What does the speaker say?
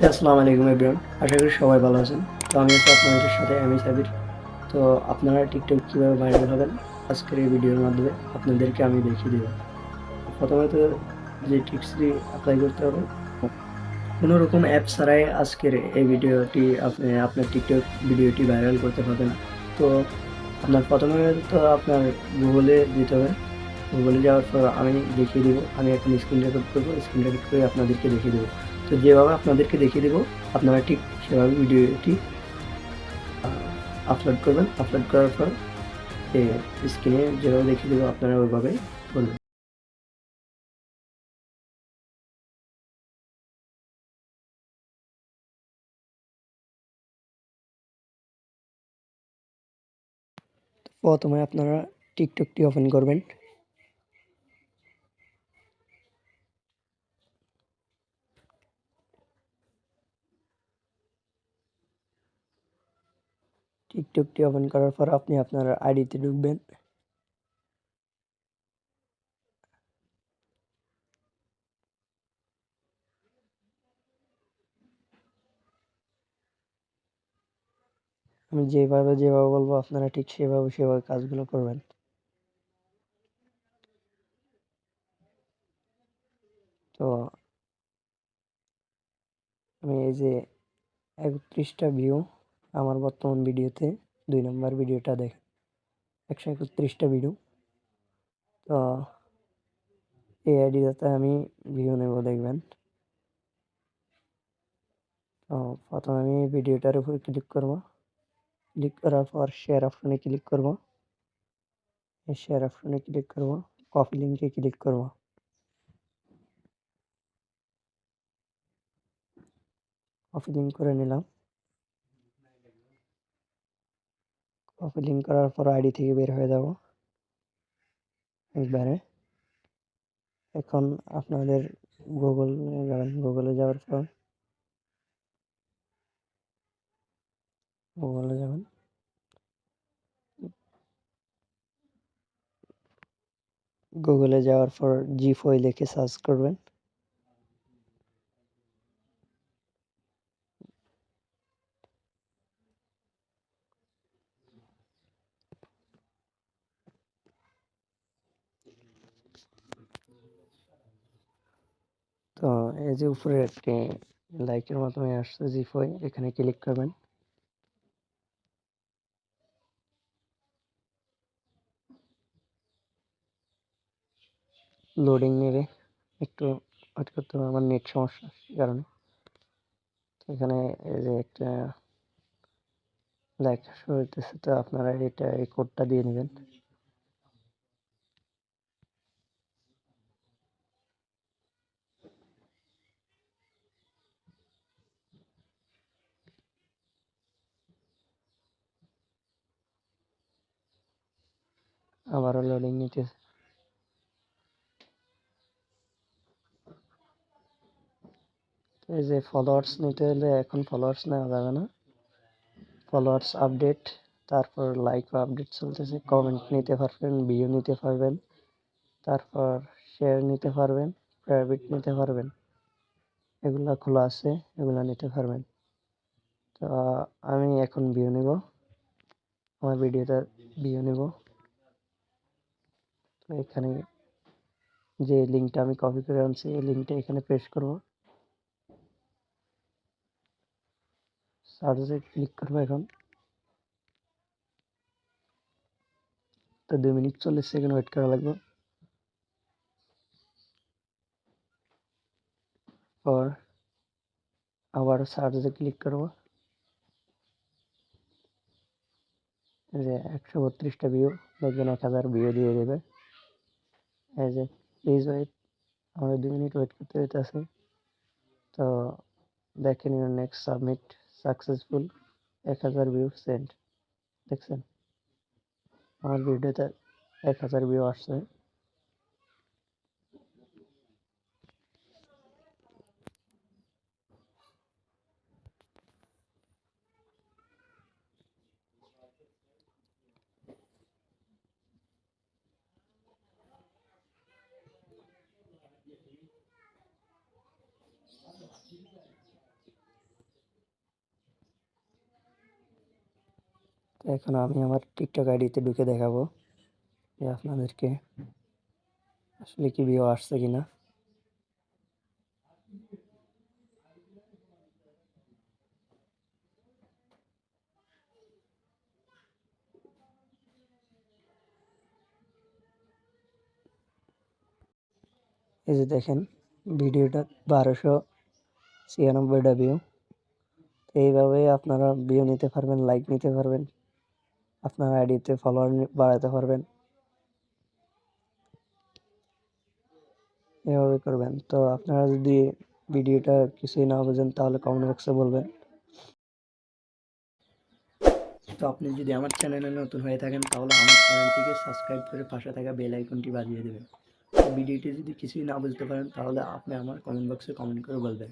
আসসালামু আলাইকুম এভরিওয়ান। আশা করি সবাই ভালো আছেন। তো আমি আছি আপনাদের সাথে আমি সাবির। তো আপনারা টিকটক কীভাবে ভাইরাল হবেন আজকের এই ভিডিওর মাধ্যমে আপনাদেরকে আমি দেখিয়ে দেব। প্রথমে তো যে ট্রিক্সটি অ্যাপ্লাই করতে হবে, কোনো রকম অ্যাপ ছাড়াই আজকের এই ভিডিওটি আপনি আপনার টিকটক ভিডিওটি ভাইরাল করতে পারবেন। তো আপনার প্রথমে তো আপনার গুগলে যেতে হবে। গুগলে যাওয়ার পর আমি দেখিয়ে দেবো, আমি এখন স্ক্রিন রেকর্ড করবো, স্ক্রিন রেকর্ড করে আপনাদেরকে দেখিয়ে দেবো। তো যেভাবে আপনাদেরকে দেখিয়ে দেবো আপনারা ঠিক সেভাবে ভিডিওটি আপলোড করবেন। আপলোড করার পর স্ক্রিনে যেভাবে দেখিয়ে দেবো আপনারা ওইভাবে করবেন। প্রথমে আপনারা টিকটকটি ওপেন করবেন। টিকটকটি ওপেন করার পর আপনি আপনার আইডিতে ঢুকবেন। আমি যেভাবে যেভাবে বলবো আপনারা ঠিক সেভাবে কাজগুলো করবেন। তো আমি এই যে 31টা ভিউ আমার বর্তমান ভিডিওতে, 2 নম্বর ভিডিওটা দেখেন 131টা ভিডিও। তো এই আইডিটাতে আমি ভিউ নেব দেখবেন। তো প্রথমে আমি ভিডিওটার উপর ক্লিক করব। ক্লিক করার পর শেয়ার অপশনে ক্লিক করব। এই শেয়ার অপশনে ক্লিক করব, কপি লিঙ্কে ক্লিক করব। কপি লিঙ্ক করে নিলাম। কপি লিঙ্ক করার পর আইডি থেকে বের হয়ে যাব একবারে। এখন আপনাদের গুগলে যাবেন। গুগলে যাওয়ার পর গুগলে যাবেন। গুগলে যাওয়ার পর জিফই লিখে সার্চ করবেন। তো এই যে উপরে একটি লাইকের মাধ্যমে আসছে জিফই, এখানে ক্লিক করবেন। লোডিং নেবে, একটু ওয়েট করতে হবে, আমার নেট সমস্যার কারণে। তো এখানে এই যে একটা লেখা শুরু হইতেছে, তো আপনারা এই কোডটা দিয়ে নেবেন। আবারও লোডিং নিতেছে। এই যে ফলোয়ার্স নিতে হলে এখন ফলোয়ার্স নেওয়া যাবে না। ফলোয়ার্স আপডেট, তারপর লাইক আপডেট চলতেছে, কমেন্ট নিতে পারবেন, ভিউ নিতে পারবেন, তারপর শেয়ার নিতে পারবেন, প্রাইভেট নিতে পারবেন, এগুলা খোলা আছে, এগুলা নিতে পারবেন। তো আমি এখন ভিউ নিব, আমার ভিডিওটা ভিউ নিব। তো এখানে যে লিঙ্কটা আমি কপি করে আনছি এই লিঙ্কটা এখানে পেস্ট করব। সার্চে ক্লিক করব এখন। তো 2 মিনিট 40 সেকেন্ড ওয়েট করা লাগবে। পর আবার সার্চে ক্লিক করব। এই যে 132টা ভিউ, দেখবেন 1000 ভিউ দিয়ে দেবে। এই যে প্লিজ ওয়েট, আমাদের 2 মিনিট ওয়েট করতে হইতেছে। তো দেখেন your next submit successful, 1000 view send. দেখছেন আমার ভিডিওতে 1000 ভিউ আসছে। তো এখন আমি আমার টিকটক আইডিতে ঢুকে দেখাবো যে আপনাদেরকে আসলে কি ভিউ আসছে কিনা। এই যে দেখেন ভিডিওটা 1296টা ভিউ। এইভাবে আপনারা ভিউ নিতে পারবেন, লাইক নিতে পারবেন, আপনার আইডিতে ফলোয়ার বাড়াতে পারবেন, এভাবে করবেন। তো আপনারা যদি ভিডিওটা কিছুই না বোঝেন তাহলে কমেন্ট বক্সে বলবেন। তো আপনি যদি আমার চ্যানেলে নতুন হয়ে থাকেন তাহলে আমার চ্যানেলটিকে সাবস্ক্রাইব করে পাশে থাকা বেল আইকনটি বাজিয়ে দেবেন। তো ভিডিওটি যদি কিছুই না বুঝতে পারেন তাহলে আপনি আমার কমেন্ট বক্সে কমেন্ট করে বলবেন।